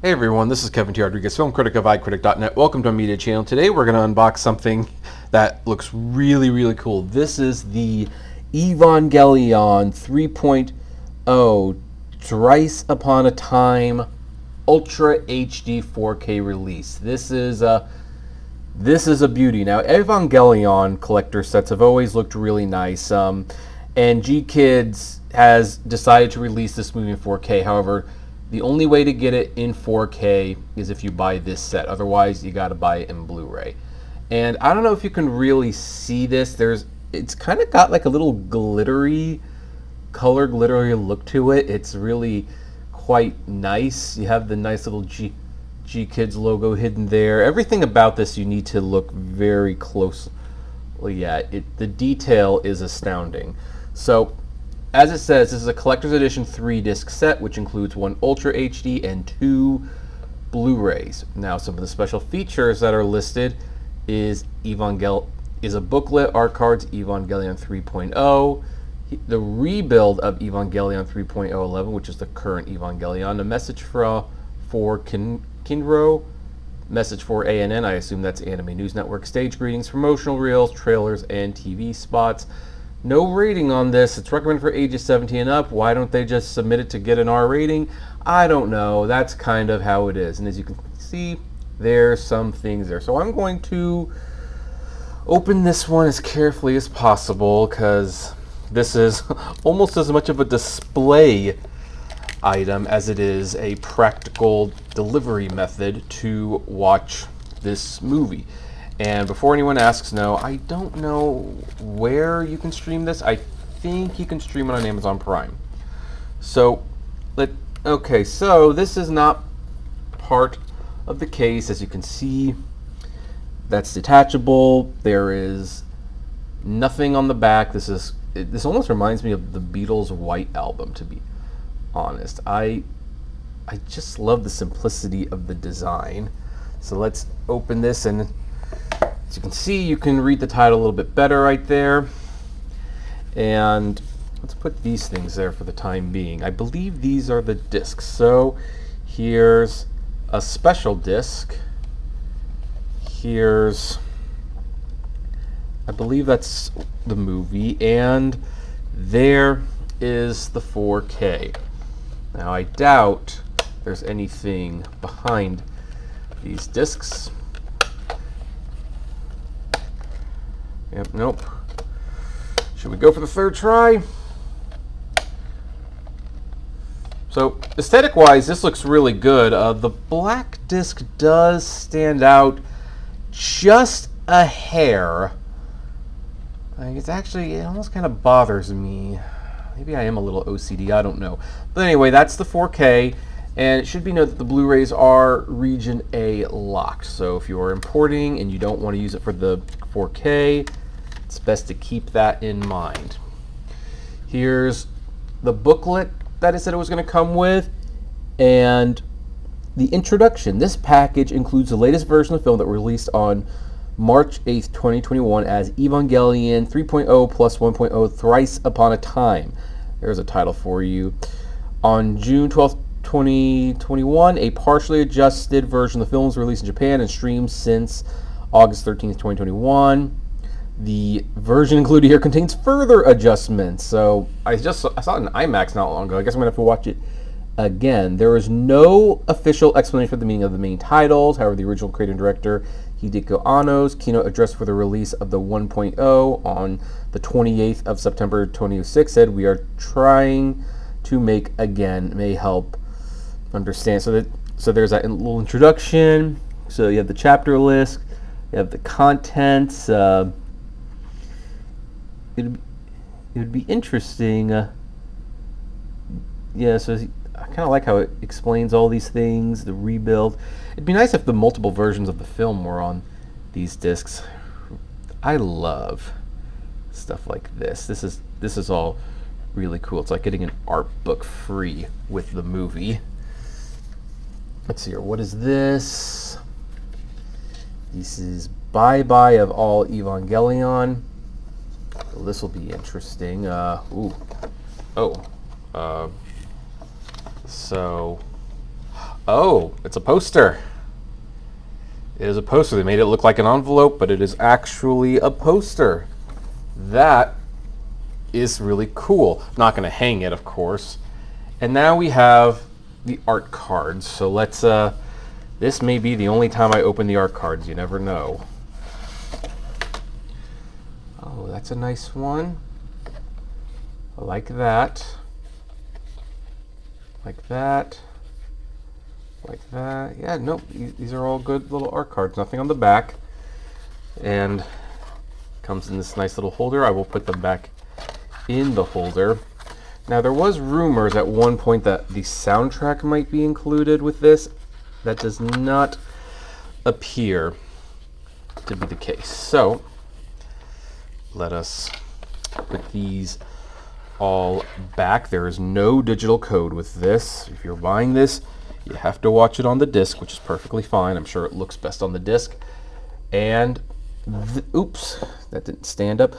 Hey everyone, this is Kevin T. Rodriguez, film critic of iCritic.net. Welcome to my media channel. Today we're going to unbox something that looks really cool. This is the Evangelion 3.0 Thrice Upon a Time Ultra HD 4K release. This is a beauty. Now, Evangelion collector sets have always looked really nice, and G-Kids has decided to release this movie in 4K. However, the only way to get it in 4K is if you buy this set. Otherwise, you got to buy it in Blu-ray. And I don't know if you can really see this. It's kind of got like a little glittery look to it. It's really quite nice. You have the nice little G-Kids logo hidden there. Everything about this you need to look very closely at. The detail is astounding. So, as it says, this is a collector's edition 3-disc set, which includes one Ultra HD and 2 Blu-rays. Now, some of the special features that are listed is a booklet, art cards, Evangelion 3.0, the rebuild of Evangelion 3.011, which is the current Evangelion, a message for Kinro, message for ANN, I assume that's Anime News Network, stage greetings, promotional reels, trailers, and TV spots. No rating on this. It's recommended for ages 17 and up. Why don't they just submit it to get an R rating? I don't know. That's kind of how it is. And as you can see, there's some things there. So I'm going to open this one as carefully as possible because this is almost as much of a display item as it is a practical delivery method to watch this movie. And before anyone asks, no, I don't know where you can stream this. I think you can stream it on Amazon Prime. So, okay, so this is not part of the case. As you can see, that's detachable. There is nothing on the back. This almost reminds me of the Beatles' White Album, to be honest. I just love the simplicity of the design. So let's open this, and as you can see, you can read the title a little bit better right there. And let's put these things there for the time being. I believe these are the discs. So here's a special disc. Here's, I believe that's the movie. And there is the 4K. Now I doubt there's anything behind these discs. Yep, nope. Should we go for the third try? So, aesthetic-wise, this looks really good. The black disc does stand out just a hair. It almost kind of bothers me. Maybe I am a little OCD, I don't know. But anyway, that's the 4K. And it should be noted that the Blu-rays are Region A locked. So if you are importing and you don't want to use it for the 4K, it's best to keep that in mind. Here's the booklet that it said it was going to come with, and the introduction. This package includes the latest version of the film that was released on March 8th, 2021 as Evangelion 3.0 plus 1.0 Thrice Upon a Time. There's a title for you. On June 12th, 2021, a partially adjusted version of the film was released in Japan and streamed since August 13th, 2021. The version included here contains further adjustments. So I saw it in IMAX not long ago. I guess I'm going to have to watch it again. There is no official explanation for the meaning of the main titles. However, the original creator and director Hideko Anno's keynote address for the release of the 1.0 on the 28th of September 2006 said, "We are trying to make again, may help understand." So there's that little introduction. So you have the chapter list, you have the contents. It would be interesting. Yeah, so I kind of like how it explains all these things, the rebuild. It'd be nice if the multiple versions of the film were on these discs. I love stuff like this. This is all really cool. It's like getting an art book free with the movie. Let's see here. What is this? This is Bye Bye of All Evangelion. So this will be interesting. So Oh, it's a poster. It is a poster. They made it look like an envelope, but it is actually a poster. That is really cool. I'm not going to hang it, of course. And now we have the art cards. So let's, this may be the only time I open the art cards. You never know. Oh, that's a nice one. I like that. Like that. Like that. Yeah, nope. These are all good little art cards. Nothing on the back. And comes in this nice little holder. I will put them back in the holder. Now, there was rumors at one point that the soundtrack might be included with this. That does not appear to be the case. So, let us put these all back. There is no digital code with this. If you're buying this, you have to watch it on the disc, which is perfectly fine. I'm sure it looks best on the disc. And, oops, that didn't stand up.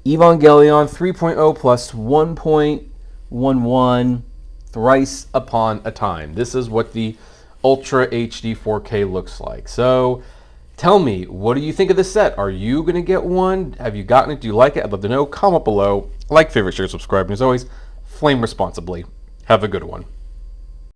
Evangelion 3.0 plus 1.11 Thrice Upon a Time. This is what the Ultra HD 4K looks like. So, tell me, what do you think of this set? Are you going to get one? Have you gotten it? Do you like it? I'd love to know. Comment below. Like, favorite, share, subscribe. And as always, flame responsibly. Have a good one.